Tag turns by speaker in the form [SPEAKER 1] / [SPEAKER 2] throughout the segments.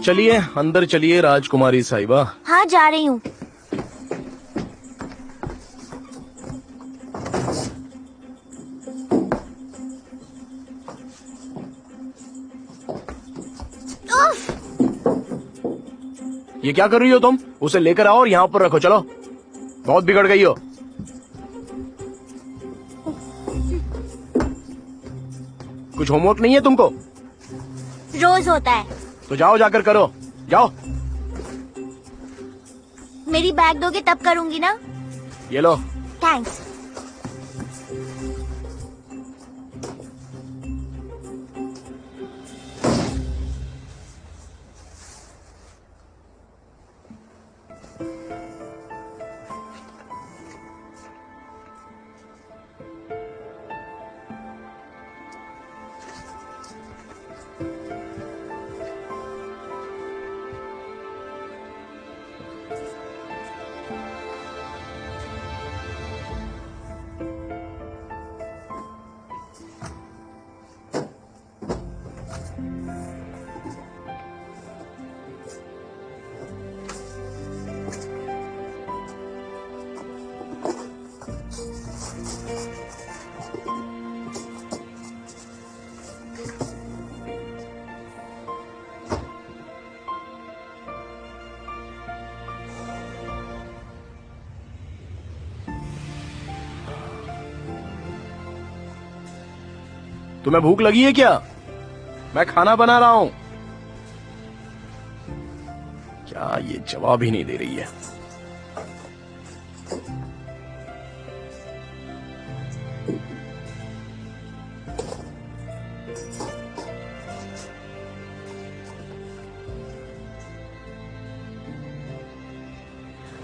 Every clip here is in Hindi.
[SPEAKER 1] चलिए अंदर चलिए राजकुमारी साहिबा।
[SPEAKER 2] हाँ जा रही हूँ।
[SPEAKER 1] ये क्या कर रही हो तुम? उसे लेकर आओ और यहाँ पर रखो। चलो, बहुत बिगड़ गई हो। कुछ होमवर्क नहीं है तुमको?
[SPEAKER 2] रोज होता है।
[SPEAKER 1] तो जाओ, जाकर करो, जाओ।
[SPEAKER 2] मेरी बैग दोगे तब करूँगी ना?
[SPEAKER 1] ये लो।
[SPEAKER 2] थैंक्स।
[SPEAKER 1] तुम्हें भूख लगी है क्या? मैं खाना बना रहा हूँ। क्या ये जवाब ही नहीं दे रही है?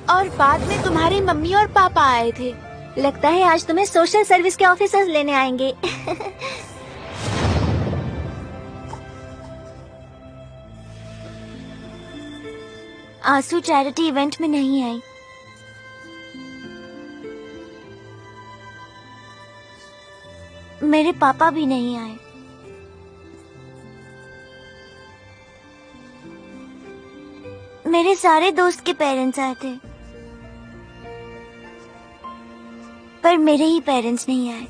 [SPEAKER 2] और बाद में तुम्हारी मम्मी और पापा आए थे। लगता है आज तुम्हें सोशल सर्विस के ऑफिसर्स लेने आएंगे। आंसू चैरिटी इवेंट में नहीं आई। मेरे पापा भी नहीं आए। मेरे सारे दोस्त के पेरेंट्स आए थे, पर मेरे ही पेरेंट्स नहीं आए।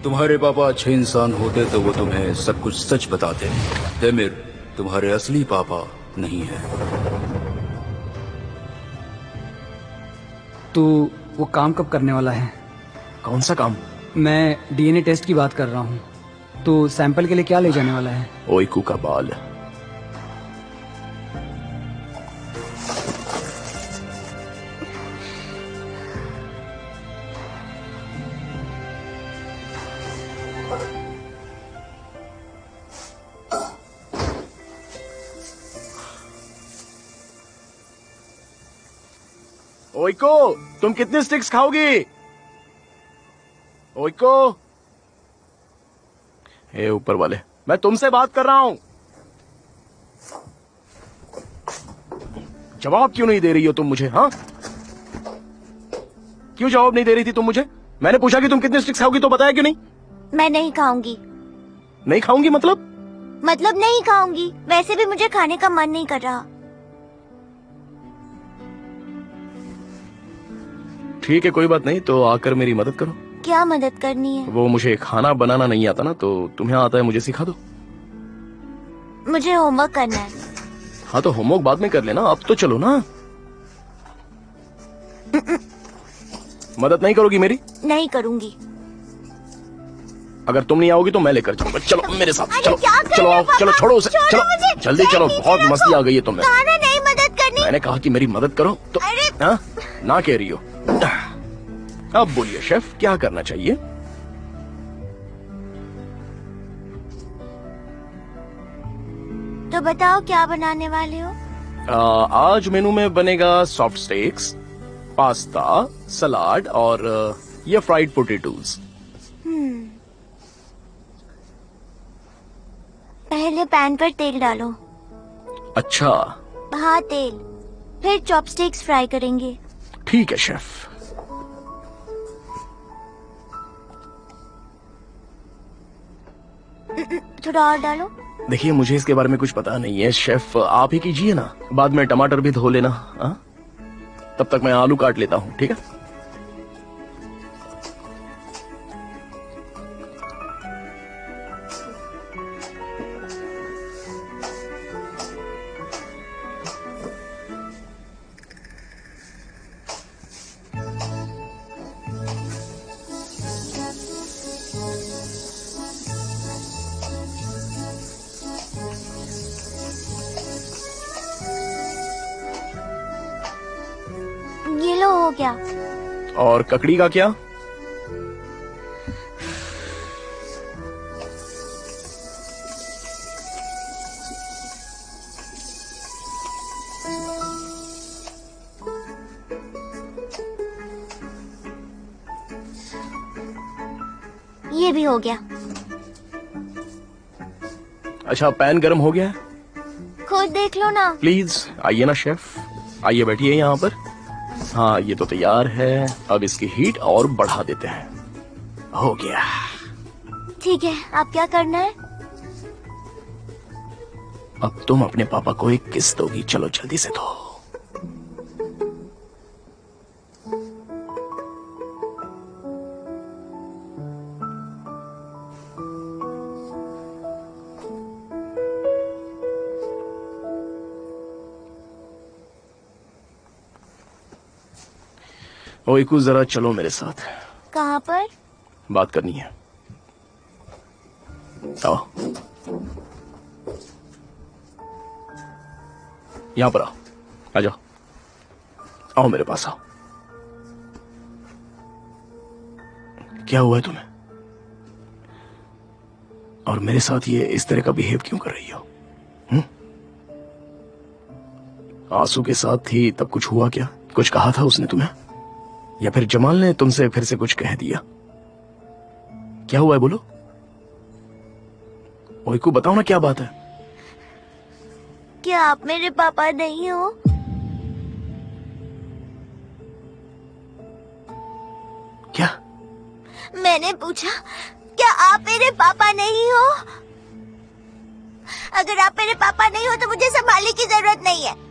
[SPEAKER 3] तुम्हारे पापा अच्छे इंसान होते तो वो तुम्हें सब कुछ सच बताते। तेमिर तुम्हारे असली पापा नहीं है।
[SPEAKER 4] तो वो काम कब करने वाला है?
[SPEAKER 1] कौन सा काम?
[SPEAKER 4] मैं डीएनए टेस्ट की बात कर रहा हूँ। तो सैंपल के लिए क्या ले जाने वाला है?
[SPEAKER 1] ओइकू का बाल। ओइको, तुम कितने स्टिक्स खाओगी? ओइको, हे ऊपर वाले, मैं तुमसे बात कर रहा हूं। जवाब क्यों नहीं दे रही हो तुम मुझे? हाँ, क्यों जवाब नहीं दे रही थी तुम मुझे? मैंने पूछा कि तुम कितने स्टिक्स खाओगी तो बताया क्यों नहीं?
[SPEAKER 2] मैं नहीं खाऊंगी।
[SPEAKER 1] नहीं खाऊंगी मतलब?
[SPEAKER 2] मतलब नहीं खाऊंगी। वैसे भी मुझे खाने का मन नहीं कर रहा।
[SPEAKER 1] ठीक है, कोई बात नहीं, तो आकर मेरी मदद करो।
[SPEAKER 2] क्या मदद करनी है?
[SPEAKER 1] वो मुझे खाना बनाना नहीं आता ना, तो तुम्हें आता है, मुझे सिखा दो।
[SPEAKER 2] मुझे होमवर्क करना है।
[SPEAKER 1] हाँ तो होमवर्क बाद में कर लेना, अब तो चलो ना। मदद नहीं करोगी मेरी?
[SPEAKER 2] नहीं करूंगी।
[SPEAKER 1] अगर तुम नहीं आओगी तो मैं लेकर जाऊंगा। चलो मेरे साथ, चलो चलो आओ, चलो छोड़ो उसे,
[SPEAKER 2] छोड़ो
[SPEAKER 1] चलो
[SPEAKER 2] मुझे,
[SPEAKER 1] जल्दी चलो। बहुत मस्ती आ गई है तुम्हें।
[SPEAKER 2] कहा ना नहीं मदद करनी।
[SPEAKER 1] मैंने कहा कि मेरी मदद करो तो हाँ? ना कह रही हो। अब बोलिए शेफ, क्या करना चाहिए?
[SPEAKER 2] तो बताओ क्या बनाने वाले हो?
[SPEAKER 1] आज मेनू में बनेगा सॉफ्ट स्टेक्स, पास्ता, सलाद और ये फ्राइड पोटैटोज।
[SPEAKER 2] पहले पैन पर तेल डालो।
[SPEAKER 1] अच्छा,
[SPEAKER 2] हाँ तेल, फिर चॉपस्टिक्स फ्राई करेंगे।
[SPEAKER 1] ठीक है शेफ।
[SPEAKER 2] थोड़ा और डालो।
[SPEAKER 1] देखिए मुझे इसके बारे में कुछ पता नहीं है शेफ, आप ही कीजिए ना। बाद में टमाटर भी धो लेना। हाँ? तब तक मैं आलू काट लेता हूँ, ठीक है?
[SPEAKER 2] ये लो, हो गया।
[SPEAKER 1] और ककड़ी का क्या?
[SPEAKER 2] ये भी हो गया।
[SPEAKER 1] अच्छा, पैन गर्म हो गया है?
[SPEAKER 2] खुद देख लो ना।
[SPEAKER 1] प्लीज आइए ना शेफ, आइए बैठिए यहाँ पर। हाँ, ये तो तैयार है। अब इसकी हीट और बढ़ा देते हैं। हो गया।
[SPEAKER 2] ठीक है, आप क्या करना है?
[SPEAKER 1] अब तुम अपने पापा को एक किस दोगी। चलो जल्दी से दो। ओइकू, जरा चलो मेरे साथ,
[SPEAKER 2] कहाँ पर?
[SPEAKER 1] बात करनी है। आओ, यहां पर आओ। आ जाओ, आओ मेरे पास आओ। क्या हुआ है तुम्हें? और मेरे साथ ये इस तरह का बिहेव क्यों कर रही हो? आंसू के साथ थी तब कुछ हुआ क्या? कुछ कहा था उसने तुम्हें? या फिर जमाल ने तुमसे फिर से कुछ कह दिया? क्या हुआ है बोलो। ओइकू बताओ ना, क्या बात है?
[SPEAKER 2] क्या आप मेरे पापा नहीं हो?
[SPEAKER 1] क्या?
[SPEAKER 2] मैंने पूछा, क्या आप मेरे पापा नहीं हो? अगर आप मेरे पापा नहीं हो तो मुझे संभालने की जरूरत नहीं है।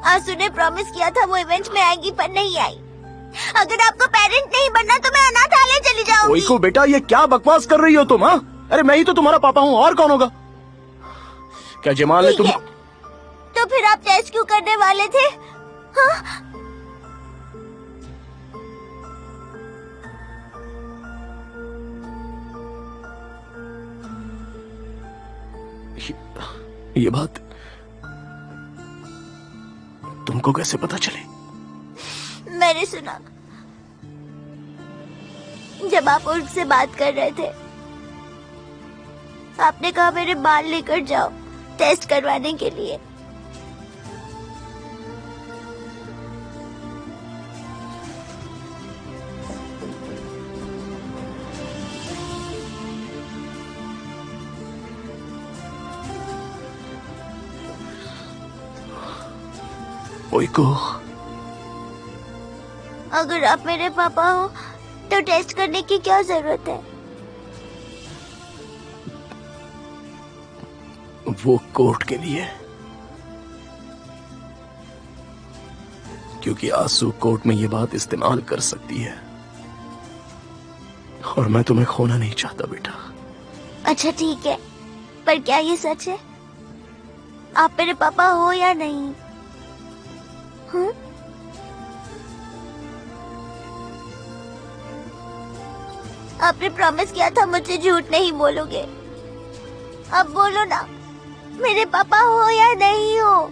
[SPEAKER 2] आंसू ने प्रॉमिस किया था वो इवेंट में आएगी, पर नहीं आई। अगर आपको पेरेंट नहीं बनना तो मैं अनाथालय चली जाऊंगी।
[SPEAKER 1] ओइकू बेटा, ये क्या बकवास कर रही हो तुम? हाँ, अरे मैं ही तो तुम्हारा पापा हूँ, और कौन होगा? क्या जमाल ने तुम...
[SPEAKER 2] तो फिर आप टेस्ट क्यों करने वाले थे? हाँ?
[SPEAKER 1] ये बात तुमको कैसे पता चली?
[SPEAKER 2] मैंने सुना जब आप उनसे बात कर रहे थे। आपने कहा मेरे बाल लेकर जाओ टेस्ट करवाने के लिए।
[SPEAKER 1] ओइकू,
[SPEAKER 2] अगर आप मेरे पापा हो तो टेस्ट करने की क्या जरूरत है?
[SPEAKER 1] वो कोर्ट के लिए, क्योंकि आंसू कोर्ट में ये बात इस्तेमाल कर सकती है, और मैं तुम्हें खोना नहीं चाहता बेटा।
[SPEAKER 2] अच्छा ठीक है, पर क्या ये सच है? आप मेरे पापा हो या नहीं? आपने प्रॉमिस किया था मुझे झूठ नहीं बोलोगे। अब बोलो ना, मेरे पापा हो या नहीं हो?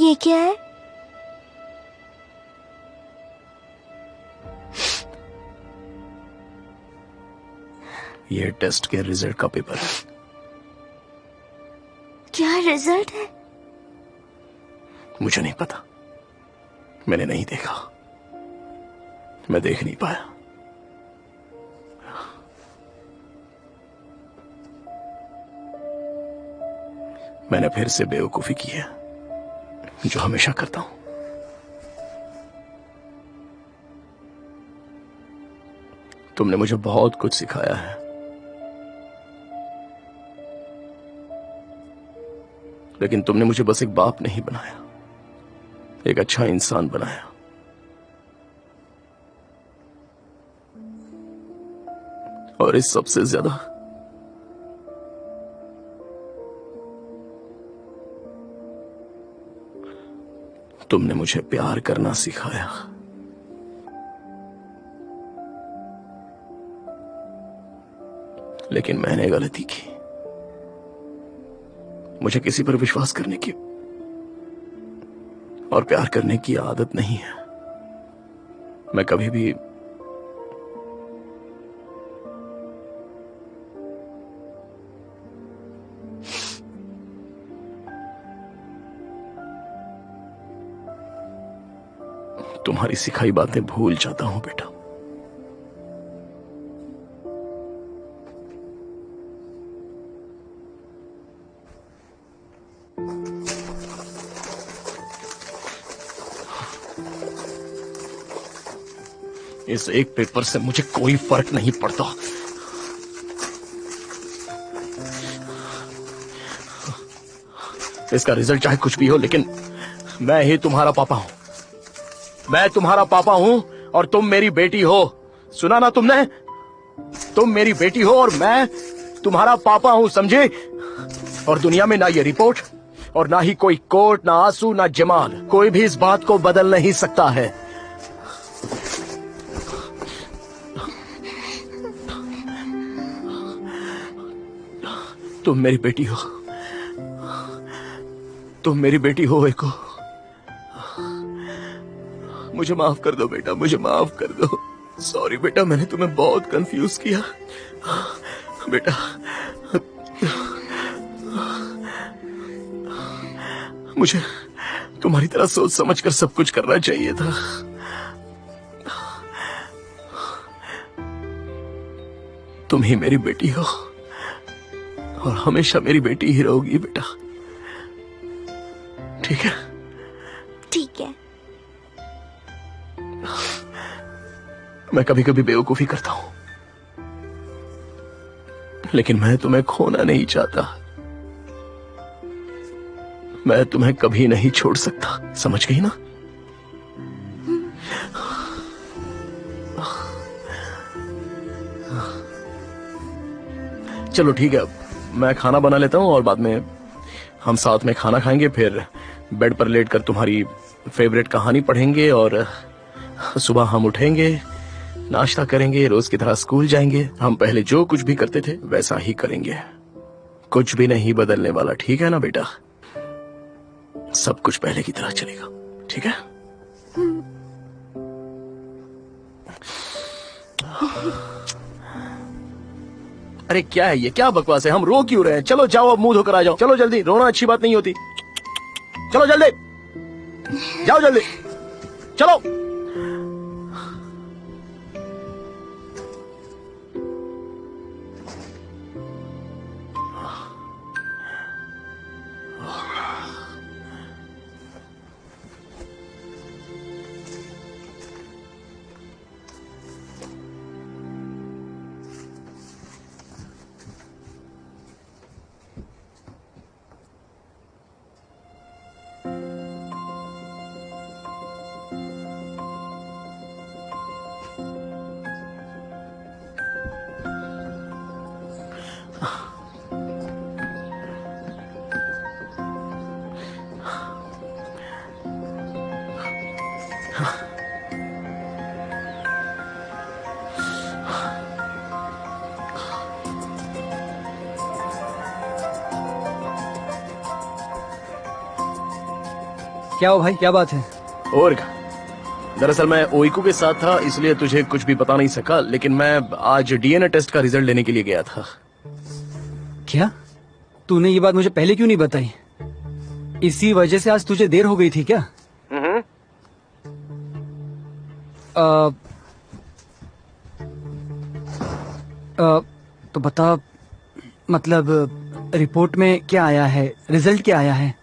[SPEAKER 2] ये क्या है?
[SPEAKER 1] ये टेस्ट के रिजल्ट का पेपर है।
[SPEAKER 2] क्या रिजल्ट है?
[SPEAKER 1] मुझे नहीं पता, मैंने नहीं देखा, मैं देख नहीं पाया। मैंने फिर से बेवकूफी की है, जो हमेशा करता हूं। तुमने मुझे बहुत कुछ सिखाया है, लेकिन तुमने मुझे बस एक बाप नहीं बनाया, एक अच्छा इंसान बनाया। और इस सबसे ज्यादा तुमने मुझे प्यार करना सिखाया। लेकिन मैंने गलती की, मुझे किसी पर विश्वास करने की और प्यार करने की आदत नहीं है। मैं कभी भी तुम्हारी सिखाई बातें भूल जाता हूं बेटा। इस एक पेपर से मुझे कोई फर्क नहीं पड़ता। इसका रिजल्ट चाहे कुछ भी हो, लेकिन मैं ही तुम्हारा पापा हूं। मैं तुम्हारा पापा हूं और तुम मेरी बेटी हो। सुना ना तुमने? तुम मेरी बेटी हो और मैं तुम्हारा पापा हूं, समझे? और दुनिया में ना ये रिपोर्ट और ना ही कोई कोर्ट, ना आंसू, ना जमाल, कोई भी इस बात को बदल नहीं सकता है। तुम मेरी बेटी हो, तुम मेरी बेटी हो एको। मुझे माफ कर दो बेटा, मुझे माफ कर दो। सॉरी बेटा, मैंने तुम्हें बहुत कंफ्यूज किया बेटा। मुझे तुम्हारी तरह सोच समझकर सब कुछ करना चाहिए था। तुम ही मेरी बेटी हो और हमेशा मेरी बेटी ही रहोगी बेटा, ठीक है?
[SPEAKER 2] ठीक है।
[SPEAKER 1] मैं कभी कभी बेवकूफी करता हूं, लेकिन मैं तुम्हें खोना नहीं चाहता। मैं तुम्हें कभी नहीं छोड़ सकता, समझ गई ना? चलो ठीक है, मैं खाना बना लेता हूं और बाद में हम साथ में खाना खाएंगे, फिर बेड पर लेटकर तुम्हारी फेवरेट कहानी पढ़ेंगे और सुबह हम उठेंगे, नाश्ता करेंगे, रोज की तरह स्कूल जाएंगे। हम पहले जो कुछ भी करते थे वैसा ही करेंगे, कुछ भी नहीं बदलने वाला, ठीक है ना बेटा? सब कुछ पहले की तरह चलेगा, ठीक है? अरे क्या है ये, क्या बकवास है? हम रो क्यों रहे हैं? चलो जाओ, अब मुंह धोकर आ जाओ। चलो जल्दी, रोना अच्छी बात नहीं होती। चलो जल्दी जाओ, जल्दी चलो।
[SPEAKER 4] क्या हो भाई, क्या बात है?
[SPEAKER 1] और दरअसल मैं ओइकू के साथ था, इसलिए तुझे कुछ भी बता नहीं सका, लेकिन मैं आज डीएनए टेस्ट का रिजल्ट लेने के लिए गया था।
[SPEAKER 4] क्या? तूने ये बात मुझे पहले क्यों नहीं बताई? इसी वजह से आज तुझे देर हो गई थी क्या? तो बता, मतलब रिपोर्ट में क्या आया है, रिजल्ट क्या आया है?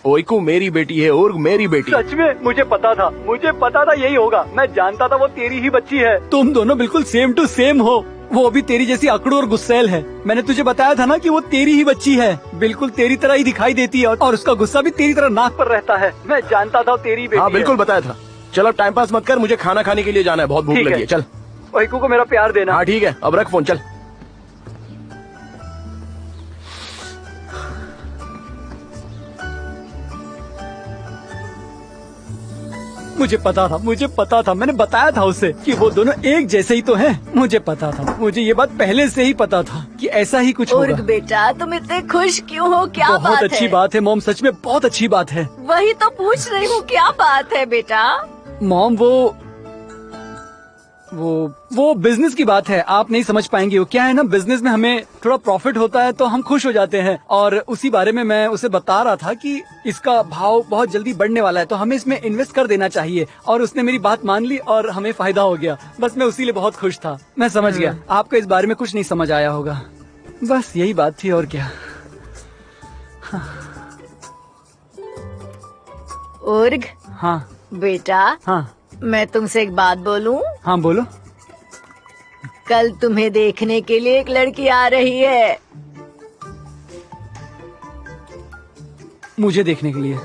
[SPEAKER 1] ओइकू मेरी बेटी है और मेरी बेटी।
[SPEAKER 4] सच में? मुझे पता था यही होगा। मैं जानता था वो तेरी ही बच्ची है। तुम दोनों बिल्कुल सेम टू सेम हो। वो भी तेरी जैसी अकड़ू और गुस्सैल है। मैंने तुझे बताया था ना कि वो तेरी ही बच्ची है, बिल्कुल तेरी तरह ही दिखाई देती है और उसका गुस्सा भी तेरी तरह नाक पर रहता है। मैं जानता था तेरी बेटी
[SPEAKER 1] हाँ बिल्कुल बताया था। चल अब टाइम पास मत कर, मुझे खाना खाने के लिए जाना है, बहुत भूख लगी है। चल
[SPEAKER 4] ओइकू को मेरा प्यार देना।
[SPEAKER 1] हाँ ठीक है, अब रख फोन, चल।
[SPEAKER 4] मुझे पता था, मैंने बताया था उसे कि वो दोनों एक जैसे ही तो हैं। मुझे पता था, मुझे ये बात पहले से ही पता था कि ऐसा ही कुछ होगा।
[SPEAKER 5] बेटा तुम इतने खुश क्यों हो? क्या
[SPEAKER 4] बहुत
[SPEAKER 5] बात
[SPEAKER 4] अच्छी
[SPEAKER 5] है?
[SPEAKER 4] बात है मॉम, सच में बहुत अच्छी बात है।
[SPEAKER 5] वही तो पूछ रही हूँ, क्या बात है बेटा?
[SPEAKER 4] मॉम वो बिजनेस की बात है, आप नहीं समझ पाएंगे। वो क्या है ना, बिजनेस में हमें थोड़ा प्रॉफिट होता है तो हम खुश हो जाते हैं, और उसी बारे में मैं उसे बता रहा था कि इसका भाव बहुत जल्दी बढ़ने वाला है तो हमें इसमें इन्वेस्ट कर देना चाहिए। और उसने मेरी बात मान ली और हमें फायदा हो गया। बस मैं उसी लिए बहुत खुश था। मैं समझ गया, आपको इस बारे में कुछ नहीं समझ आया होगा। बस यही बात थी, और क्या।
[SPEAKER 5] उर्ग
[SPEAKER 4] हाँ
[SPEAKER 5] बेटा,
[SPEAKER 4] हाँ
[SPEAKER 5] मैं तुमसे एक बात बोलूं?
[SPEAKER 4] हाँ बोलो।
[SPEAKER 5] कल तुम्हें देखने के लिए एक लड़की आ रही है।
[SPEAKER 4] मुझे देखने के लिए?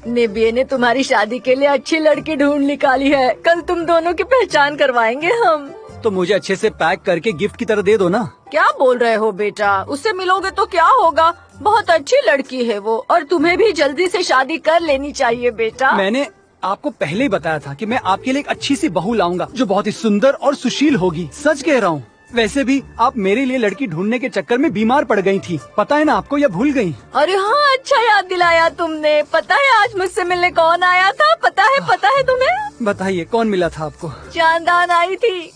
[SPEAKER 5] निबिया ने तुम्हारी शादी के लिए अच्छी लड़की ढूंढ निकाली है। कल तुम दोनों की पहचान करवाएंगे हम।
[SPEAKER 4] तो मुझे अच्छे से पैक करके गिफ्ट की तरह दे दो ना।
[SPEAKER 5] क्या बोल रहे हो बेटा? उससे मिलोगे तो क्या होगा? बहुत अच्छी लड़की है वो, और तुम्हें भी जल्दी से शादी कर लेनी चाहिए बेटा।
[SPEAKER 4] मैंने आपको पहले ही बताया था कि मैं आपके लिए एक अच्छी सी बहू लाऊंगा जो बहुत ही सुंदर और सुशील होगी। सच कह रहा हूँ। वैसे भी आप मेरे लिए लड़की ढूंढने के चक्कर में बीमार पड़ गई थी, पता है ना आपको, या भूल गई?
[SPEAKER 5] अरे हाँ, अच्छा याद दिलाया तुमने। पता है आज मुझसे मिलने कौन आया था? पता है तुम्हें?
[SPEAKER 4] बताइए, कौन मिला था आपको?
[SPEAKER 5] चांदान आई थी।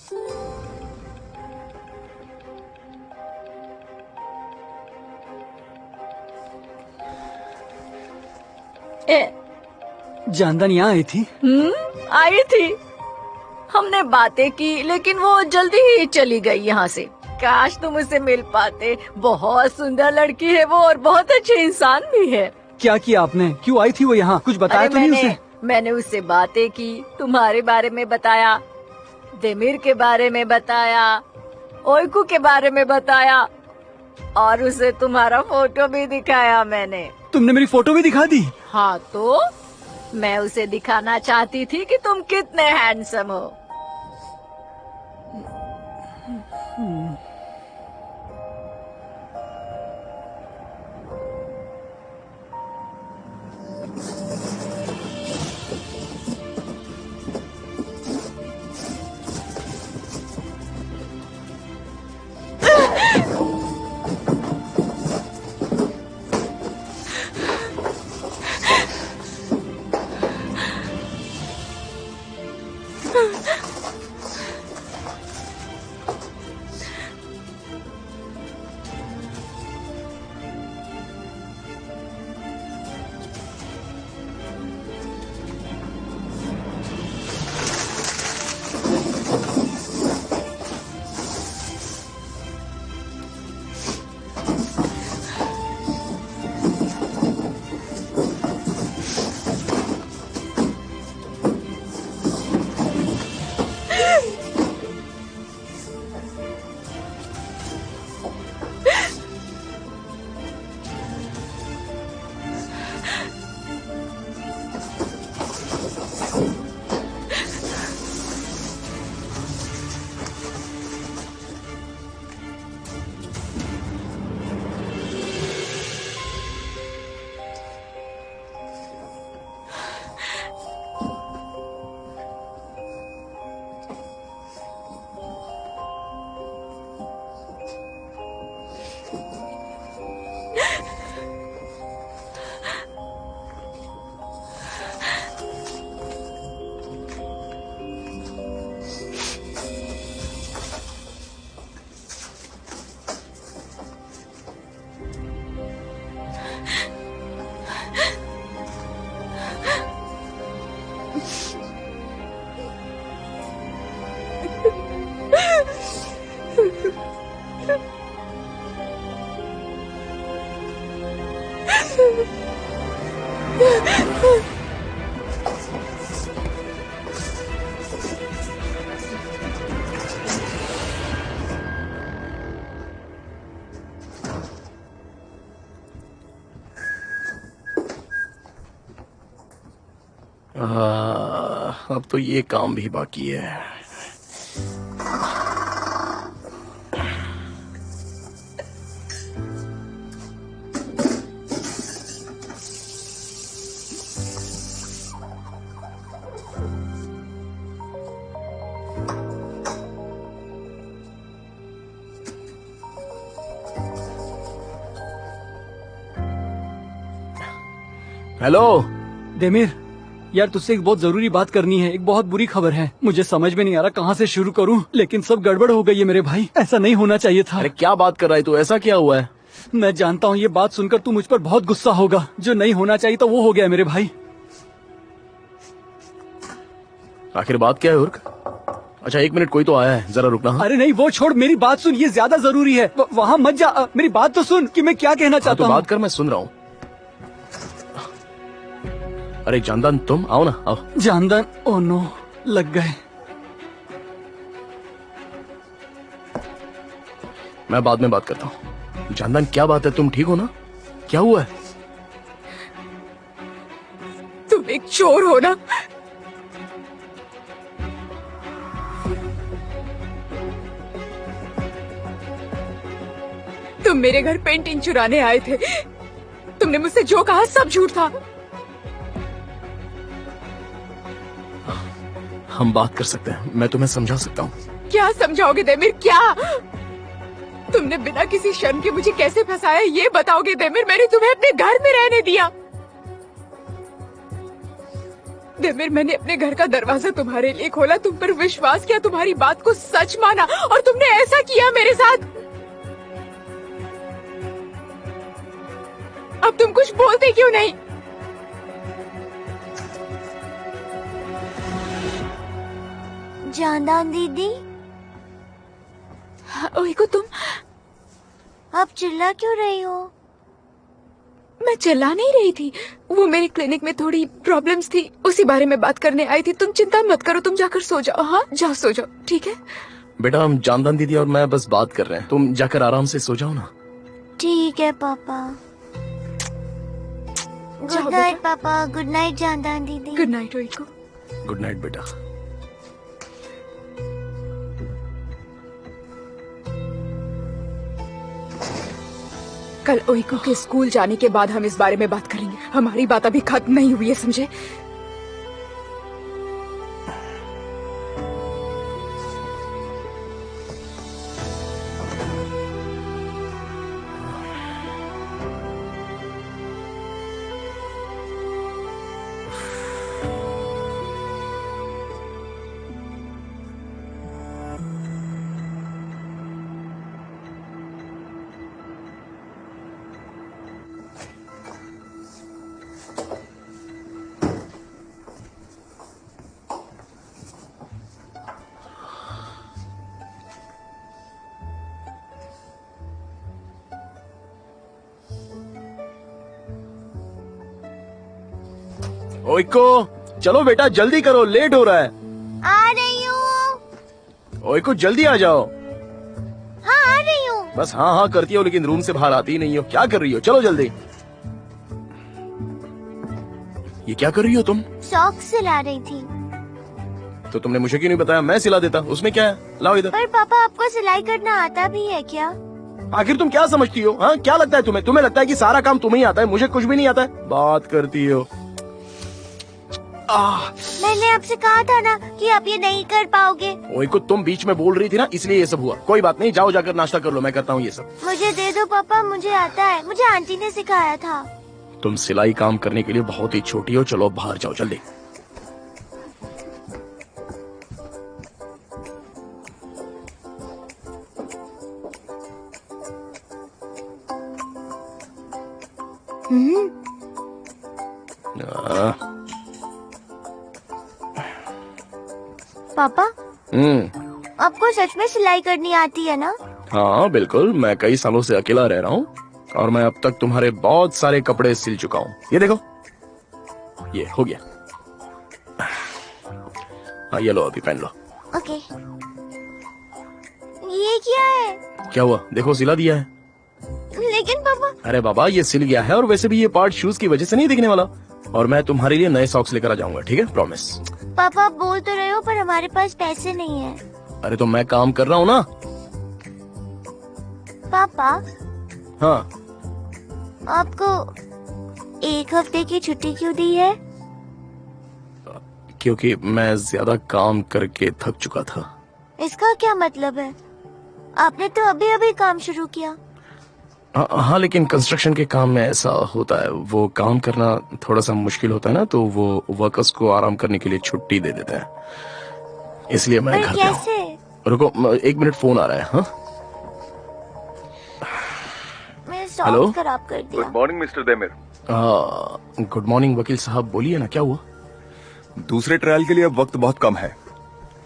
[SPEAKER 4] जानदान यहाँ आई थी?
[SPEAKER 5] आई थी। हमने बातें की, लेकिन वो जल्दी ही चली गई यहाँ से। काश तुम उससे मिल पाते। बहुत सुंदर लड़की है वो, और बहुत अच्छे इंसान भी है।
[SPEAKER 4] क्या किया आपने? क्यों आई थी वो यहाँ? कुछ बताया तो नहीं उसे?
[SPEAKER 5] मैंने उससे बातें की, तुम्हारे बारे में बताया, देमिर के बारे में बताया, ओइकू के बारे में बताया, और उसे तुम्हारा फोटो भी दिखाया मैंने।
[SPEAKER 4] तुमने मेरी फोटो भी दिखा दी?
[SPEAKER 5] हाँ, तो मैं उसे दिखाना चाहती थी कि तुम कितने हैंडसम हो।
[SPEAKER 1] अब तो ये काम भी बाकी है। हेलो
[SPEAKER 4] देमिर, यार तुझसे एक बहुत जरूरी बात करनी है। एक बहुत बुरी खबर है। मुझे समझ में नहीं आ रहा कहाँ से शुरू करूँ, लेकिन सब गड़बड़ हो गई है मेरे भाई। ऐसा नहीं होना चाहिए था।
[SPEAKER 1] अरे क्या बात कर रहा है तू? ऐसा क्या हुआ है?
[SPEAKER 4] मैं जानता हूँ ये बात सुनकर तू मुझ पर बहुत गुस्सा होगा। जो नहीं होना चाहिए तो वो हो गया मेरे भाई।
[SPEAKER 1] आखिर बात क्या है उर्क? अच्छा 1 मिनट, कोई तो आया है, जरा रुकना। हाँ?
[SPEAKER 4] अरे नहीं, वो छोड़, मेरी बात सुन, ये ज्यादा जरूरी है। वहाँ मत जा, मेरी बात तो सुन कि मैं क्या कहना चाहता
[SPEAKER 1] तो
[SPEAKER 4] हूँ।
[SPEAKER 1] बात कर, मैं सुन रहा हूँ। अरे जानदान, तुम आओ ना, आओ।
[SPEAKER 4] जानदान, ओ नो, लग गए।
[SPEAKER 1] मैं बाद में बात करता हूँ। जानदान क्या बात है, तुम ठीक हो ना? क्या हुआ है?
[SPEAKER 6] तुम एक चोर हो ना? तुम मेरे घर पेंटिंग चुराने आए थे। तुमने मुझसे जो कहा सब झूठ था।
[SPEAKER 1] हम बात कर सकते हैं, मैं तुम्हें समझा सकता हूँ।
[SPEAKER 6] क्या समझाओगे देमिर, क्या? तुमने बिना किसी शर्म के मुझे कैसे फंसाया ये बताओगे देमिर? मैंने तुम्हें अपने घर में रहने दिया। देमिर, मैंने अपने घर का दरवाजा तुम्हारे लिए खोला, तुम पर विश्वास किया, तुम्हारी बात को सच माना, और तुमने ऐसा किया मेरे साथ। अब तुम कुछ बोलते क्यों नहीं?
[SPEAKER 2] जानदान दीदी,
[SPEAKER 6] ओए को तुम
[SPEAKER 2] आप चिल्ला क्यों रही हो?
[SPEAKER 6] मैं चिल्ला नहीं रही थी। वो मेरे क्लिनिक में थोड़ी प्रॉब्लम्स थी, उसी बारे में बात करने आई थी। तुम चिंता मत करो, तुम जाकर सो जाओ। हाँ जाओ, सो जाओ, ठीक है?
[SPEAKER 1] बेटा, हम जानदान दीदी और मैं बस बात कर रहे हैं, तुम जाकर आराम से सो जाओ ना।
[SPEAKER 2] ठीक है पापा।
[SPEAKER 6] जाओ
[SPEAKER 2] गुड नाइट
[SPEAKER 6] बेटा।
[SPEAKER 2] पापा। गुड नाइट जानदान दीदी।
[SPEAKER 6] गुड नाइट ओए को।
[SPEAKER 1] गुड नाइट बेटा।
[SPEAKER 6] कल ओइको के स्कूल जाने के बाद हम इस बारे में बात करेंगे। हमारी बात अभी खत्म नहीं हुई है, समझे?
[SPEAKER 1] ओइको, चलो बेटा जल्दी करो, लेट हो रहा है।
[SPEAKER 2] आ रही हूँ।
[SPEAKER 1] ओइको जल्दी आ जाओ।
[SPEAKER 2] हाँ आ रही हूँ।
[SPEAKER 1] बस हाँ हाँ करती हो, लेकिन रूम से बाहर आती ही नहीं हो। क्या कर रही हो? चलो जल्दी। ये क्या कर रही हो तुम?
[SPEAKER 2] सॉक्स सिला रही थी।
[SPEAKER 1] तो तुमने मुझे क्यों नहीं बताया? मैं सिला देता, उसमें क्या है? लाओ इधर।
[SPEAKER 2] पर पापा, आपको सिलाई करना आता भी है क्या?
[SPEAKER 1] आखिर तुम क्या समझती हो? हाँ, क्या लगता है तुम्हें? तुम्हें लगता है कि सारा काम तुम्हें ही आता है, मुझे कुछ भी नहीं आता है? बात करती हो।
[SPEAKER 2] मैंने आपसे कहा था ना कि आप ये नहीं कर पाओगे।
[SPEAKER 1] ओइको, तुम बीच में बोल रही थी ना, इसलिए ये सब हुआ। कोई बात नहीं, जाओ जाकर नाश्ता कर लो, मैं करता हूँ ये सब।
[SPEAKER 2] मुझे दे दो पापा, मुझे आता है, मुझे आंटी ने सिखाया था।
[SPEAKER 1] तुम सिलाई काम करने के लिए बहुत ही छोटी हो। चलो बाहर जाओ जल्दी।
[SPEAKER 2] पापा,
[SPEAKER 1] हम्म।
[SPEAKER 2] आपको सच में सिलाई करनी आती है ना?
[SPEAKER 1] हाँ बिल्कुल, मैं कई सालों से अकेला रह रहा हूँ और मैं अब तक तुम्हारे बहुत सारे कपड़े सिल चुका हूँ। ये देखो, ये हो गया। हाँ ये लो, अभी पहन लो।
[SPEAKER 2] ओके। ये क्या है?
[SPEAKER 1] क्या हुआ? देखो सिला दिया है।
[SPEAKER 2] लेकिन पापा।
[SPEAKER 1] अरे बाबा, ये सिल गया है और वैसे भी ये पार्ट शूज की वजह से नहीं दिखने वाला। और मैं तुम्हारे लिए नए सॉक्स लेकर आ जाऊंगा, ठीक है? प्रॉमिस।
[SPEAKER 2] पापा आप बोल तो रहे हो पर हमारे पास पैसे नहीं है।
[SPEAKER 1] अरे तो मैं काम कर रहा हूँ ना।
[SPEAKER 2] पापा
[SPEAKER 1] हाँ,
[SPEAKER 2] आपको 1 हफ्ते की छुट्टी क्यों दी है?
[SPEAKER 1] क्योंकि मैं ज्यादा काम करके थक चुका था।
[SPEAKER 2] इसका क्या मतलब है? आपने तो अभी अभी काम शुरू किया।
[SPEAKER 1] हाँ, लेकिन कंस्ट्रक्शन के काम में ऐसा होता है, वो काम करना थोड़ा सा मुश्किल होता है ना, तो वो वर्कर्स को आराम करने के लिए छुट्टी दे देते हैं, इसलिए मैं
[SPEAKER 2] पर
[SPEAKER 1] घर पे हूँ।
[SPEAKER 2] कैसे?
[SPEAKER 1] रुको 1 मिनट, फोन आ रहा है। हाँ
[SPEAKER 2] मैं
[SPEAKER 1] हेलो?
[SPEAKER 2] सॉल्व खराब कर दिया।
[SPEAKER 7] Good morning mister Demir.
[SPEAKER 1] Good morning वकील साहब, बोलिए ना, क्या हुआ?
[SPEAKER 7] दूसरे ट्रायल के लिए अब वक्त बहुत कम है।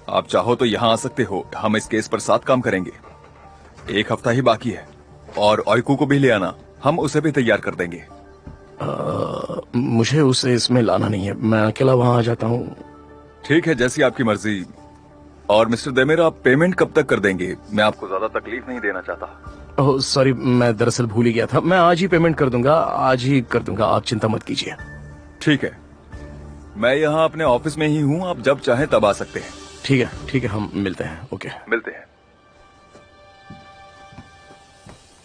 [SPEAKER 7] आप चाहो तो यहाँ आ सकते हो, हम इस केस पर साथ काम करेंगे। 1 हफ्ता ही बाकी है और ऑयकू को भी ले आना, हम उसे भी तैयार कर देंगे।
[SPEAKER 1] मुझे उसे इसमें लाना नहीं है, मैं अकेला वहाँ आ जाता हूँ।
[SPEAKER 7] ठीक है, जैसी आपकी मर्जी। और मिस्टर देमिर, आप पेमेंट कब तक कर देंगे? मैं आपको ज्यादा तकलीफ नहीं देना चाहता।
[SPEAKER 1] ओह सॉरी, मैं दरअसल भूल ही गया था। मैं आज ही पेमेंट कर दूंगा, आज ही कर दूंगा, आप चिंता मत कीजिए।
[SPEAKER 7] ठीक है, मैं यहाँ अपने ऑफिस में ही हूँ, आप जब चाहें तब आ सकते हैं।
[SPEAKER 1] ठीक है, हम मिलते हैं। ओके,
[SPEAKER 7] मिलते हैं।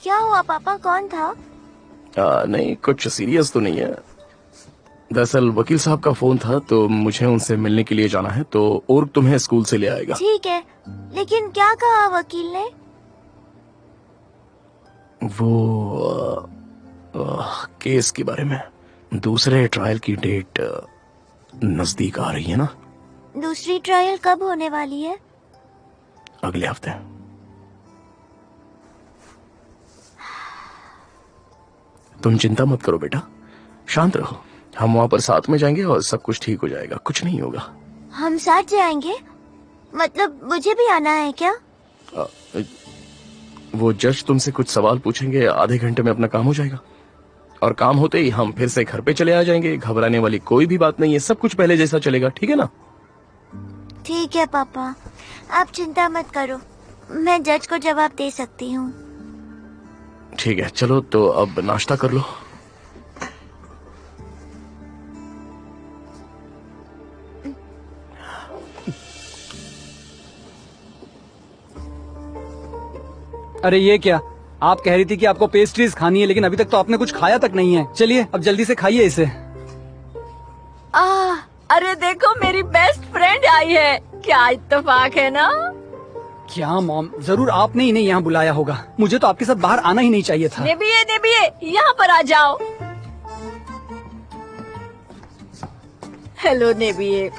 [SPEAKER 2] क्या हुआ पापा, कौन था?
[SPEAKER 1] नहीं, कुछ सीरियस तो नहीं है। दरअसल वकील साहब का फोन था, तो मुझे उनसे मिलने के लिए जाना है, तो और तुम्हें स्कूल से ले आएगा।
[SPEAKER 2] ठीक है, लेकिन क्या कहा वकील ने?
[SPEAKER 1] वो केस के बारे में, दूसरे ट्रायल की डेट नजदीक आ रही है ना।
[SPEAKER 2] दूसरी ट्रायल कब होने वाली है?
[SPEAKER 1] अगले हफ्ते। तुम चिंता मत करो बेटा, शांत रहो, हम वहाँ पर साथ में जाएंगे और सब कुछ ठीक हो जाएगा, कुछ नहीं होगा।
[SPEAKER 2] हम साथ जाएंगे? मतलब मुझे भी आना है क्या?
[SPEAKER 1] वो जज तुमसे कुछ सवाल पूछेंगे, आधे घंटे में अपना काम हो जाएगा और काम होते ही हम फिर से घर पे चले आ जाएंगे। घबराने वाली कोई भी बात नहीं है, सब कुछ पहले जैसा चलेगा, ठीक है ना?
[SPEAKER 2] ठीक है पापा, आप चिंता मत करो, मैं जज को जवाब दे सकती हूँ।
[SPEAKER 1] ठीक है, चलो तो अब नाश्ता कर लो।
[SPEAKER 4] अरे ये क्या, आप कह रही थी कि आपको पेस्ट्रीज खानी है, लेकिन अभी तक तो आपने कुछ खाया तक नहीं है। चलिए अब जल्दी से खाइए इसे।
[SPEAKER 5] अरे देखो, मेरी बेस्ट फ्रेंड आई है, क्या इत्तेफाक है ना।
[SPEAKER 4] क्या मॉम, जरूर आपने ही नहीं यहाँ बुलाया होगा, मुझे तो आपके साथ बाहर आना ही नहीं चाहिए था।
[SPEAKER 5] नेबिये, यहाँ पर आ जाओ। हेलो नेबिये।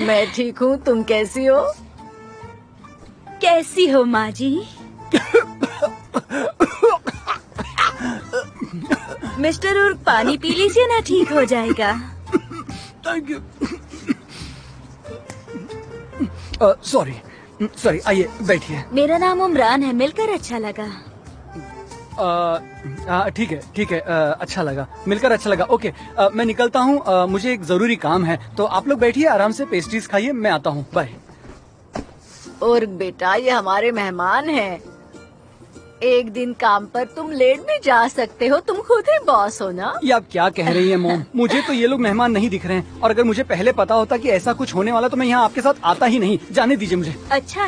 [SPEAKER 5] मैं ठीक हूँ, तुम कैसी हो?
[SPEAKER 8] कैसी हो माँ जी? मिस्टर उर्क, पानी पी लीजिए ना, ठीक हो जाएगा।
[SPEAKER 4] Thank you. सॉरी, आइए बैठिए।
[SPEAKER 8] मेरा नाम उमरान है, मिलकर अच्छा लगा।
[SPEAKER 4] ठीक है, अच्छा लगा, मिलकर अच्छा लगा। ओके, मैं निकलता हूँ, मुझे एक जरूरी काम है, तो आप लोग बैठिए आराम से, पेस्ट्रीज खाइए, मैं आता हूँ, बाय।
[SPEAKER 5] और बेटा, ये हमारे मेहमान हैं। एक दिन काम पर तुम लेट भी जा सकते हो, तुम खुद ही बॉस हो ना।
[SPEAKER 4] ये आप क्या कह रही हैं मॉम? मुझे तो ये लोग मेहमान नहीं दिख रहे हैं, और अगर मुझे पहले पता होता कि ऐसा कुछ होने वाला तो मैं यहाँ आपके साथ आता ही नहीं। जाने दीजिए मुझे।
[SPEAKER 8] अच्छा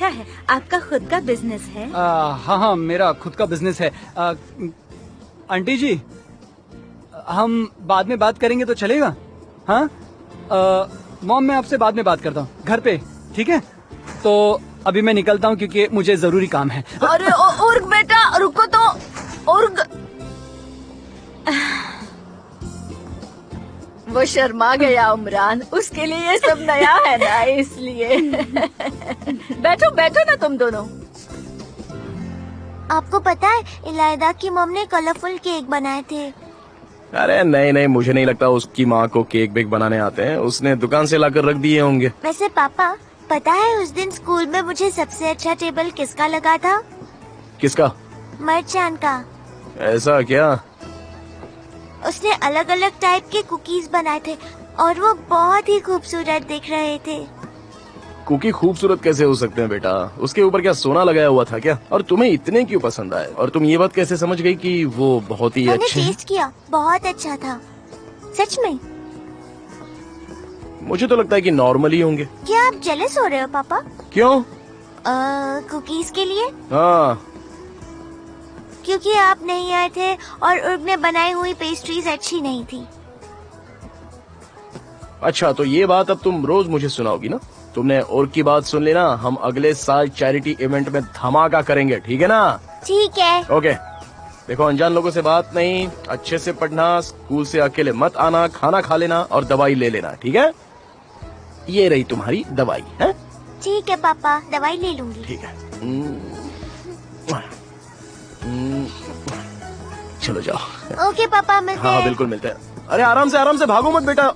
[SPEAKER 8] है, आपका खुद का बिजनेस है?
[SPEAKER 4] हाँ, मेरा खुद का बिजनेस है। आंटी जी, हम बाद में बात करेंगे तो चलेगा? हाँ मॉम, मैं आपसे बाद में बात करता हूँ घर पे, ठीक है? तो अभी मैं निकलता हूँ क्योंकि मुझे जरूरी काम है।
[SPEAKER 5] अरे उर्ग बेटा, रुको तो। उर्ग, वो शर्मा गया उमरान, उसके लिए ये सब नया है ना, इसलिए। बैठो ना तुम दोनों।
[SPEAKER 2] आपको पता है, इलायदा की मॉम ने कलरफुल केक बनाए थे।
[SPEAKER 1] अरे नहीं, मुझे नहीं लगता उसकी माँ को केक बेक बनाने आते हैं, उसने दुकान से लाकर रख दिए होंगे।
[SPEAKER 2] वैसे पापा, पता है उस दिन स्कूल में मुझे सबसे अच्छा टेबल किसका लगा था?
[SPEAKER 1] किसका?
[SPEAKER 2] मर्चान का।
[SPEAKER 1] ऐसा क्या?
[SPEAKER 2] उसने अलग अलग टाइप के कुकीज बनाए थे और वो बहुत ही खूबसूरत दिख रहे थे।
[SPEAKER 1] कुकी खूबसूरत कैसे हो सकते हैं बेटा? उसके ऊपर क्या सोना लगाया हुआ था क्या? और तुम्हें इतने क्यों पसंद आए? और तुम ये बात कैसे समझ गई कि वो बहुत ही
[SPEAKER 2] मैंने
[SPEAKER 1] अच्छे हैं?
[SPEAKER 2] टेस्ट किया, बहुत अच्छा था। सच में।
[SPEAKER 1] मुझे तो लगता है कि नॉर्मल ही होंगे।
[SPEAKER 2] क्या आप जेलस हो रहे हो पापा?
[SPEAKER 1] क्यों?
[SPEAKER 2] कुकीज के लिए?
[SPEAKER 1] हाँ,
[SPEAKER 2] क्योंकि आप नहीं आए थे और उर्ग ने बनाई हुई पेस्ट्रीज अच्छी नहीं थी।
[SPEAKER 1] अच्छा तो ये बात अब तुम रोज मुझे सुनाओगी ना? तुमने और की बात सुन लेना, हम अगले साल चैरिटी इवेंट में धमाका करेंगे, ठीक है ना?
[SPEAKER 2] ठीक है।
[SPEAKER 1] ओके। देखो अनजान लोगों से बात नहीं, अच्छे से पढ़ना, स्कूल से अकेले मत आना, खाना खा लेना और दवाई ले लेना, ठीक है? ये रही तुम्हारी दवाई है?
[SPEAKER 2] ठीक है पापा, दवाई ले लूंगी।
[SPEAKER 1] ठीक है। चलो जाओ।
[SPEAKER 2] ओके पापा, मिलते
[SPEAKER 1] हाँ
[SPEAKER 2] हैं।
[SPEAKER 1] बिल्कुल मिलते हैं। अरे आराम से भागो मत बेटा।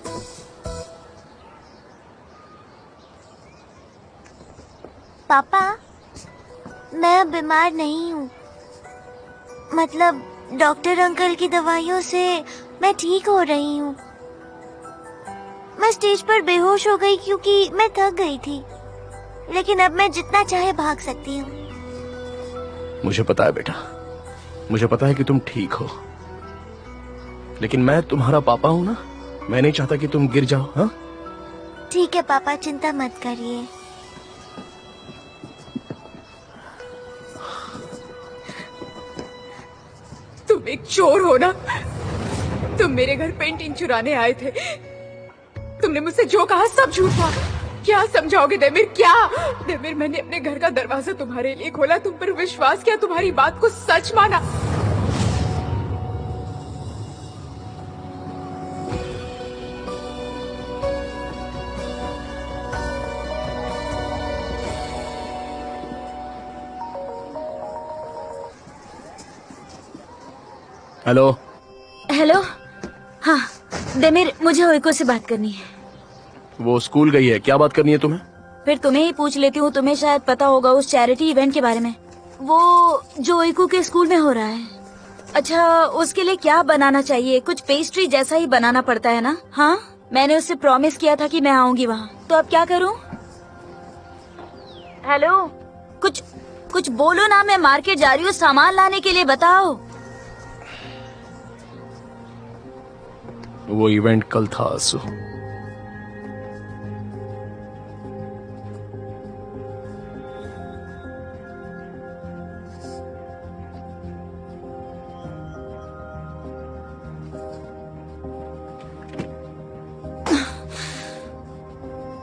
[SPEAKER 2] पापा, मैं अब बीमार नहीं हूँ। मतलब डॉक्टर अंकल की दवाइयों से मैं ठीक हो रही हूँ। मैं स्टेज पर बेहोश हो गई क्योंकि मैं थक गई थी, लेकिन अब मैं जितना चाहे भाग सकती हूँ।
[SPEAKER 1] मुझे पता है बेटा, मुझे पता है कि तुम ठीक हो, लेकिन मैं तुम्हारा पापा हूँ ना, मैं नहीं चाहता कि तुम गिर जाओ। हाँ
[SPEAKER 2] ठीक है पापा, चिंता मत करिए।
[SPEAKER 6] तुम एक चोर हो ना? तुम मेरे घर पेंटिंग चुराने आए थे। तुमने मुझसे जो कहा सब झूठ था। क्या समझाओगे देमिर, क्या? देमिर, मैंने अपने घर का दरवाजा तुम्हारे लिए खोला, तुम पर विश्वास किया, तुम्हारी बात को सच माना।
[SPEAKER 1] हेलो।
[SPEAKER 8] हेलो। हाँ देमिर, मुझे ओइको से बात करनी है।
[SPEAKER 1] वो स्कूल गई है, क्या बात करनी है तुम्हें?
[SPEAKER 8] फिर तुम्हें ही पूछ लेती हूँ, तुम्हें शायद पता होगा उस चैरिटी इवेंट के बारे में, वो जो ओइको के स्कूल में हो रहा है। अच्छा, उसके लिए क्या बनाना चाहिए? कुछ पेस्ट्री जैसा ही बनाना पड़ता है ना? हाँ, मैंने उससे प्रॉमिस किया था कि मैं आऊंगी वहाँ, तो अब क्या करूँ? हेलो, कुछ बोलो ना, मैं मार्केट जा रही हूँ सामान लाने के लिए, बताओ।
[SPEAKER 1] वो इवेंट कल था आसू।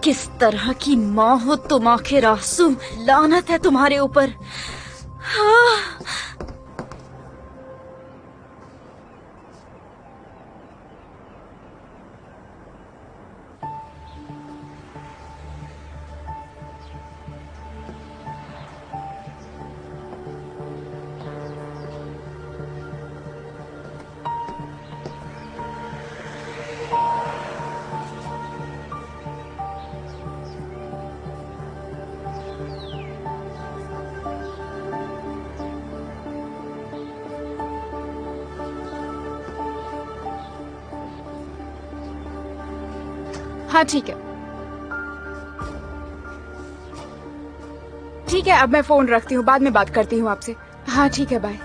[SPEAKER 8] किस तरह की माँ हो तुम आखिर आंसू, लानत है तुम्हारे ऊपर। हाँ।
[SPEAKER 6] हाँ ठीक है, ठीक है, अब मैं फोन रखती हूँ, बाद में बात करती हूँ आपसे। हाँ ठीक है, बाय।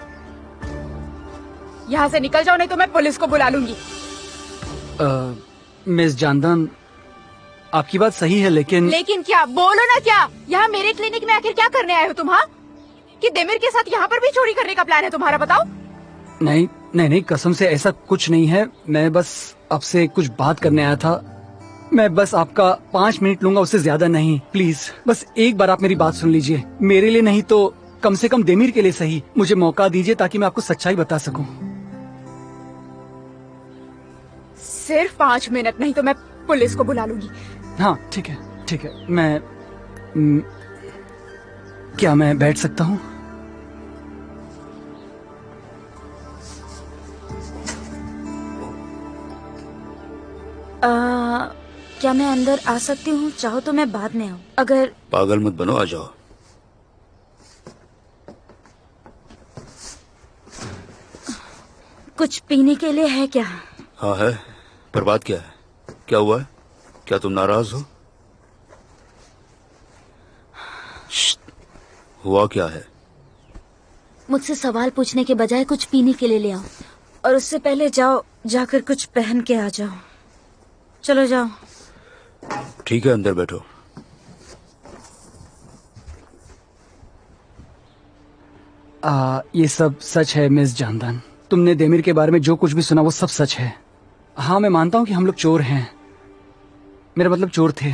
[SPEAKER 6] यहाँ से निकल जाओ, नहीं तो मैं पुलिस को बुला लूंगी।
[SPEAKER 4] मिस जानदन, आपकी बात सही है, लेकिन
[SPEAKER 6] क्या? बोलो ना, क्या यहाँ मेरे क्लिनिक में आखिर क्या करने आए हो तुम? हाँ, कि देमिर के साथ यहाँ पर भी चोरी करने का प्लान है तुम्हारा? बताओ।
[SPEAKER 4] नहीं नहीं नहीं, कसम से ऐसा कुछ नहीं है। मैं बस आपसे कुछ बात करने आया था। मैं बस आपका 5 मिनट लूंगा, उससे ज्यादा नहीं। प्लीज बस एक बार आप मेरी बात सुन लीजिए। मेरे लिए नहीं तो कम से कम देमिर के लिए सही, मुझे मौका दीजिए ताकि मैं आपको सच्चाई बता सकूं।
[SPEAKER 6] सिर्फ 5 मिनट, नहीं तो मैं पुलिस को बुला लूंगी।
[SPEAKER 4] हाँ ठीक है, ठीक है। क्या मैं बैठ सकता हूँ?
[SPEAKER 8] क्या मैं अंदर आ सकती हूँ? चाहो तो मैं बाद में आऊँ। अगर
[SPEAKER 3] पागल मत बनो, आ जाओ।
[SPEAKER 8] कुछ पीने के लिए है क्या?
[SPEAKER 3] हाँ है, पर बात क्या है? क्या हुआ है? क्या तुम नाराज हो? श्श्त, हुआ क्या है?
[SPEAKER 8] मुझसे सवाल पूछने के बजाय कुछ पीने के लिए ले आओ, और उससे पहले जाओ, जाकर कुछ पहन के आ जाओ। चलो जाओ।
[SPEAKER 3] ठीक है, अंदर बैठो।
[SPEAKER 4] ये सब सच है मिस जानदान। तुमने देमिर के बारे में जो कुछ भी सुना वो सब सच है। हाँ, मैं मानता हूँ कि हम लोग चोर हैं, मेरा मतलब चोर थे,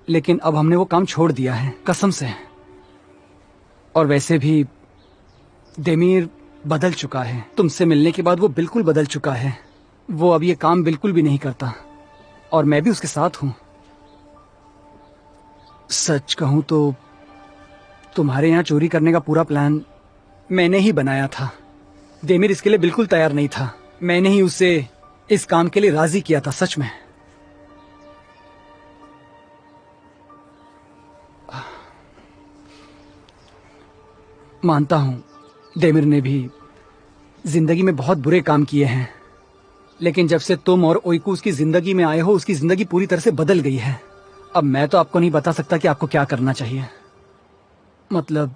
[SPEAKER 4] लेकिन अब हमने वो काम छोड़ दिया है, कसम से। और वैसे भी देमिर बदल चुका है। तुमसे मिलने के बाद वो बिल्कुल बदल चुका है। वो अब ये काम बिल्कुल भी नहीं करता, और मैं भी उसके साथ हूँ। सच कहूँ तो तुम्हारे यहाँ चोरी करने का पूरा प्लान मैंने ही बनाया था। देमिर इसके लिए बिल्कुल तैयार नहीं था। मैंने ही उसे इस काम के लिए राजी किया था, सच में। मानता हूं देमिर ने भी जिंदगी में बहुत बुरे काम किए हैं, लेकिन जब से तुम और ओइकू उसकी जिंदगी में आए हो, उसकी जिंदगी पूरी तरह से बदल गई है। अब मैं तो आपको नहीं बता सकता कि आपको क्या करना चाहिए। मतलब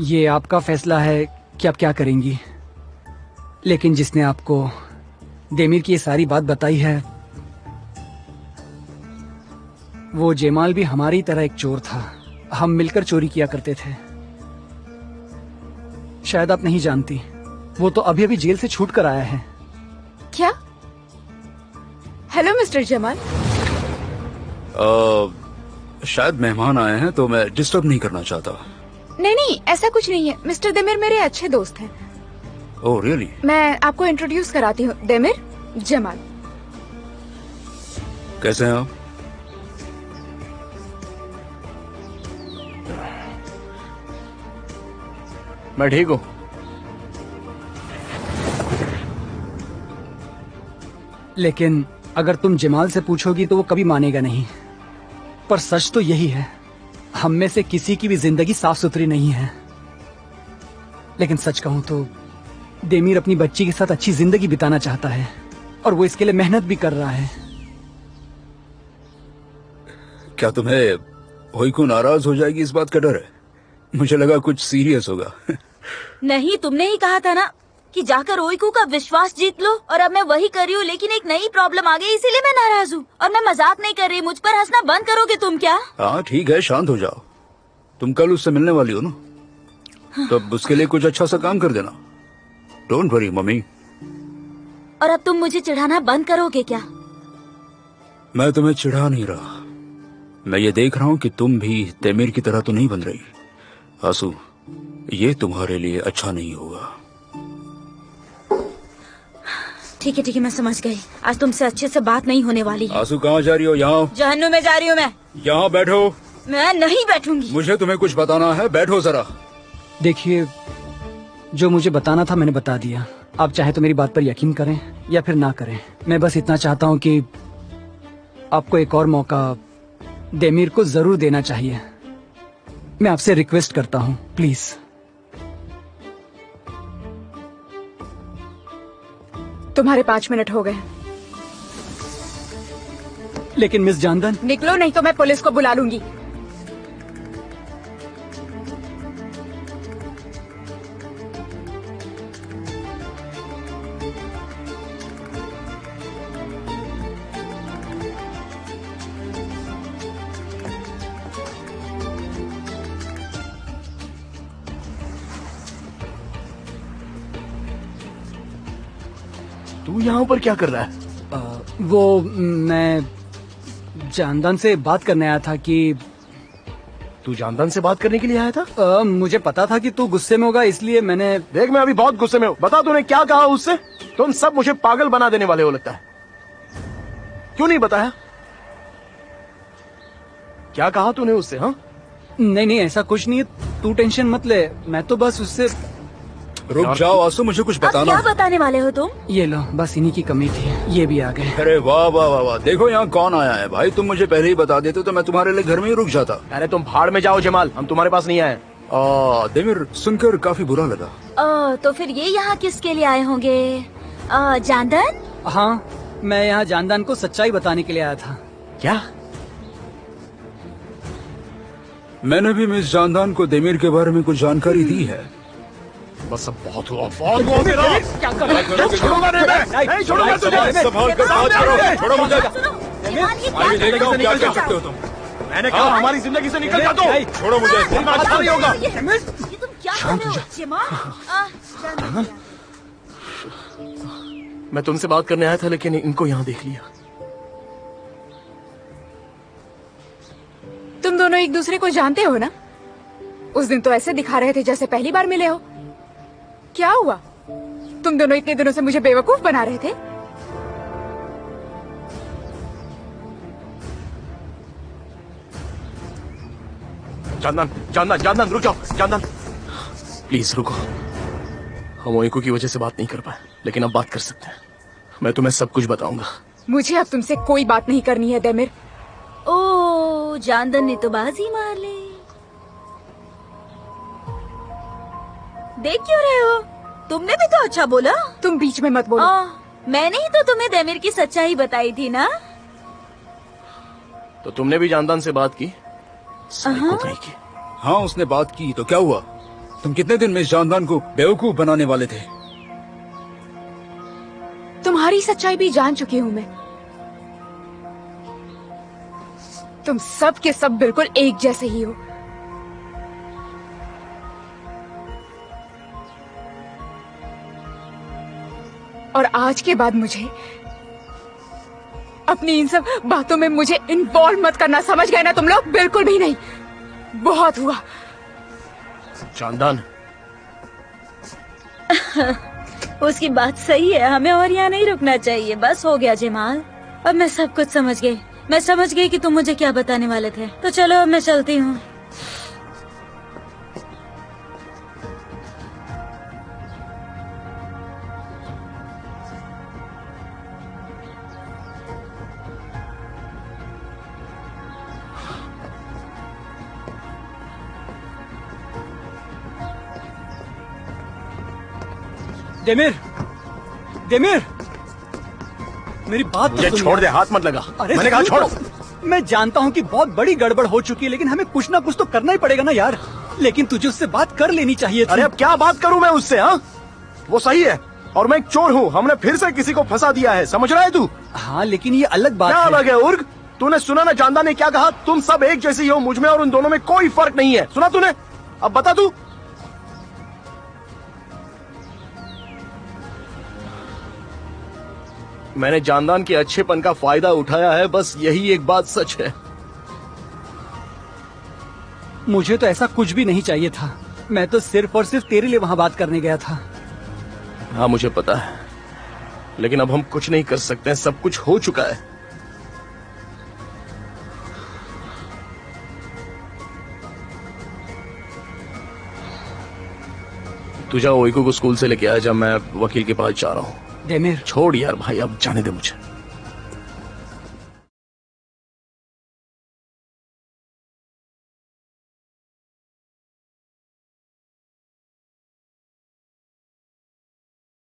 [SPEAKER 4] ये आपका फैसला है कि आप क्या करेंगी, लेकिन जिसने आपको देमिर की ये सारी बात बताई है, वो जेमाल भी हमारी तरह एक चोर था। हम मिलकर चोरी किया करते थे। शायद आप नहीं जानती, वो तो अभी अभी जेल से छूट कर आया है।
[SPEAKER 6] क्या? Hello mister Jamal.
[SPEAKER 3] शायद मेहमान आए हैं, तो मैं डिस्टर्ब नहीं करना चाहता।
[SPEAKER 6] नहीं नहीं, ऐसा कुछ नहीं है। मिस्टर देमिर मेरे अच्छे दोस्त हैं।
[SPEAKER 3] Oh really?
[SPEAKER 6] मैं आपको इंट्रोड्यूस कराती हूँ। देमिर, जमाल।
[SPEAKER 3] कैसे हैं आप?
[SPEAKER 1] मैं ठीक हूँ।
[SPEAKER 4] लेकिन अगर तुम जमाल से पूछोगी तो वो कभी मानेगा नहीं। पर सच तो यही है, हम में से किसी की भी जिंदगी साफ सुथरी नहीं है। लेकिन सच कहूं तो देमिर अपनी बच्ची के साथ अच्छी जिंदगी बिताना चाहता है, और वो इसके लिए मेहनत भी कर रहा है।
[SPEAKER 3] क्या तुम्हें ओइकू नाराज हो जाएगी इस बात का डर है? मुझे लगा कुछ सीरियस होगा।
[SPEAKER 8] नहीं, तुमने ही कहा था ना कि जाकर ओइकू का विश्वास जीत लो, और अब मैं वही कर रही हूँ। लेकिन एक नई प्रॉब्लम आ गई, इसीलिए मैं नाराज हूँ। और मैं मजाक नहीं कर रही, मुझ पर हंसना बंद करोगे तुम क्या?
[SPEAKER 3] हाँ ठीक है, शांत हो जाओ। तुम कल उससे मिलने वाली हो ना, तो अब उसके लिए कुछ अच्छा सा काम कर देना। Don't worry mummy.
[SPEAKER 8] और अब तुम मुझे चिढ़ाना बंद करोगे क्या?
[SPEAKER 3] मैं तुम्हें चिढ़ा नहीं रहा, मैं ये देख रहा हूँ कि तुम भी तेमिर की तरह तो नहीं बन रही। आंसू, ये तुम्हारे लिए अच्छा नहीं होगा।
[SPEAKER 8] ठीक है, मैं समझ गई। आज तुमसे अच्छे से बात नहीं होने वाली है।
[SPEAKER 3] आंसू, कहाँ जा रही हो? यहाँ।
[SPEAKER 8] जहन्नुम में जा रही हूँ मैं।
[SPEAKER 3] यहाँ बैठो।
[SPEAKER 8] मैं नहीं बैठूंगी।
[SPEAKER 3] मुझे तुम्हें कुछ बताना है, बैठो जरा।
[SPEAKER 4] देखिए, जो मुझे बताना था मैंने बता दिया। आप चाहे तो मेरी बात पर यकीन करें या फिर ना करें। मैं बस इतना चाहता हूँ कि आपको एक और मौका देमिर को जरूर देना चाहिए। मैं आपसे रिक्वेस्ट करता हूँ, प्लीज।
[SPEAKER 6] तुम्हारे 5 मिनट हो गए।
[SPEAKER 4] लेकिन मिस जानदन,
[SPEAKER 6] निकलो, नहीं तो मैं पुलिस को बुला लूंगी।
[SPEAKER 1] तू यहाँ पर क्या कर रहा है?
[SPEAKER 4] वो मैं जानदान से बात करने आया था कि
[SPEAKER 1] तू जानदान से बात करने के लिए आया था?
[SPEAKER 4] मुझे पता था कि तू गुस्से में होगा, इसलिए मैंने।
[SPEAKER 1] देख, मैं अभी बहुत गुस्से में हूँ। बता तूने क्या कहा उससे? तुम सब मुझे पागल बना देने वाले हो लगता है। क्यों नहीं बताया? क्या कहा तूने उससे? हाँ,
[SPEAKER 4] नहीं, ऐसा कुछ नहीं है, तू टेंशन मत ले। मैं तो बस उससे।
[SPEAKER 3] रुक जाओ आंसू, मुझे कुछ
[SPEAKER 8] अब
[SPEAKER 3] बताना
[SPEAKER 8] क्या
[SPEAKER 3] है।
[SPEAKER 8] बताने वाले हो तुम?
[SPEAKER 4] ये लो, बस इन्हीं की कमी थी। ये भी आ गए।
[SPEAKER 3] अरे वाह वाह वाह वाह, देखो यहाँ कौन आया है। भाई तुम मुझे पहले ही बता देते तो मैं तुम्हारे लिए घर में ही रुक जाता।
[SPEAKER 1] अरे तुम भाड़ में जाओ जमाल, हम तुम्हारे पास नहीं आए।
[SPEAKER 3] देमिर, सुनकर काफी बुरा लगा।
[SPEAKER 8] तो फिर ये यहाँ किसके लिए आए होंगे? जानदन?
[SPEAKER 4] हाँ, मैं यहाँ जानदान को सच्चाई बताने के लिए आया था।
[SPEAKER 1] क्या?
[SPEAKER 3] मैंने भी मिस जानदान को देमिर के बारे में कुछ जानकारी दी है।
[SPEAKER 1] बस अब बहुत हुआ, बहुत हुआ मेरा।
[SPEAKER 4] क्या कर रहे हो?
[SPEAKER 1] छोड़ूंगा नहीं छोड़ूंगा तुझे।
[SPEAKER 3] संभाल कर बात करो, छोड़ो मुझे।
[SPEAKER 8] सुनो,
[SPEAKER 3] देखता हूँ क्या कर सकते हो तुम।
[SPEAKER 1] मैंने कहा हमारी जिंदगी से निकल जा दो।
[SPEAKER 3] छोड़ो मुझे।
[SPEAKER 1] अच्छा नहीं होगा।
[SPEAKER 8] ये तुम क्या कर रहे हो जमाल? जानदन,
[SPEAKER 1] मैं तुमसे बात करने आया था लेकिन इनको यहाँ देख लिया।
[SPEAKER 6] तुम दोनों एक दूसरे को जानते हो ना? उस दिन तो ऐसे दिखा रहे थे जैसे पहली बार मिले हो। क्या हुआ? तुम दोनों इतने दिनों से मुझे बेवकूफ बना रहे थे।
[SPEAKER 1] जानदान, जानदान, जानदान रुक जाओ। जानदान प्लीज रुको। हम ओइको की वजह से बात नहीं कर पाए लेकिन अब बात कर सकते हैं। मैं तुम्हें सब कुछ बताऊंगा।
[SPEAKER 6] मुझे अब तुमसे कोई बात नहीं करनी है देमिर।
[SPEAKER 8] ओ जानदन ने तो बाजी मार ली। देख क्यों रहे हो? तुमने भी तो अच्छा बोला।
[SPEAKER 6] तुम बीच में मत बोलो।
[SPEAKER 8] मैंने ही तो तुम्हें देमिर की सच्चाई बताई थी ना।
[SPEAKER 1] तो तुमने भी जानदान से बात की? साइको कहीं की।
[SPEAKER 3] हाँ, उसने बात की तो क्या हुआ? तुम कितने दिन मिस जानदान को बेवकूफ बनाने वाले थे?
[SPEAKER 6] तुम्हारी सच्चाई भी जान चुकी हूँ मैं। तुम सब के सब बिल्कुल एक जैसे ही हो। और आज के बाद मुझे अपनी इन सब बातों में मुझे इन्वॉल्व मत करना, समझ गए ना तुम लोग? बिल्कुल भी नहीं। बहुत हुआ।
[SPEAKER 1] जानदान
[SPEAKER 8] उसकी बात सही है, हमें और यहाँ नहीं रुकना चाहिए। बस हो गया जमाल, अब मैं सब कुछ समझ गई। मैं समझ गई कि तुम मुझे क्या बताने वाले थे। तो चलो अब मैं चलती हूँ।
[SPEAKER 4] देमिर, देमिर, मेरी बात तो
[SPEAKER 1] ये
[SPEAKER 4] सुनिए।
[SPEAKER 1] छोड़ दे, हाथ मत लगा।
[SPEAKER 4] अरे
[SPEAKER 1] मैंने कहा
[SPEAKER 4] सुनो
[SPEAKER 1] छोड़ो।
[SPEAKER 4] तो। मैं जानता हूँ कि बहुत बड़ी गड़बड़ हो चुकी है लेकिन हमें कुछ ना कुछ तो करना ही पड़ेगा ना यार। लेकिन तुझे उससे बात कर लेनी चाहिए थी।
[SPEAKER 1] अरे अब क्या बात करूं मैं उससे? हाँ, वो सही है और मैं एक चोर हूँ। हमने फिर से किसी को फंसा दिया है, समझ रहा है तू?
[SPEAKER 4] हाँ, लेकिन ये अलग बात
[SPEAKER 1] क्या
[SPEAKER 4] है।
[SPEAKER 1] अलग है उर्ग? तूने सुना ना जानदान ने क्या कहा? तुम सब एक जैसी हो, मुझ में और उन दोनों में कोई फर्क नहीं है। सुना तूने? अब बता तू। मैंने जानदान के अच्छेपन का फायदा उठाया है, बस यही एक बात सच है।
[SPEAKER 4] मुझे तो ऐसा कुछ भी नहीं चाहिए था। मैं तो सिर्फ और सिर्फ तेरे लिए वहाँ बात करने गया था।
[SPEAKER 1] हाँ मुझे पता है, लेकिन अब हम कुछ नहीं कर सकते हैं, सब कुछ हो चुका है। तू जा ओइको को स्कूल से लेके आ जा, मैं वकील के पास जा रहा हूँ।
[SPEAKER 4] देमिर,
[SPEAKER 1] छोड़ यार भाई, अब जाने दे मुझे।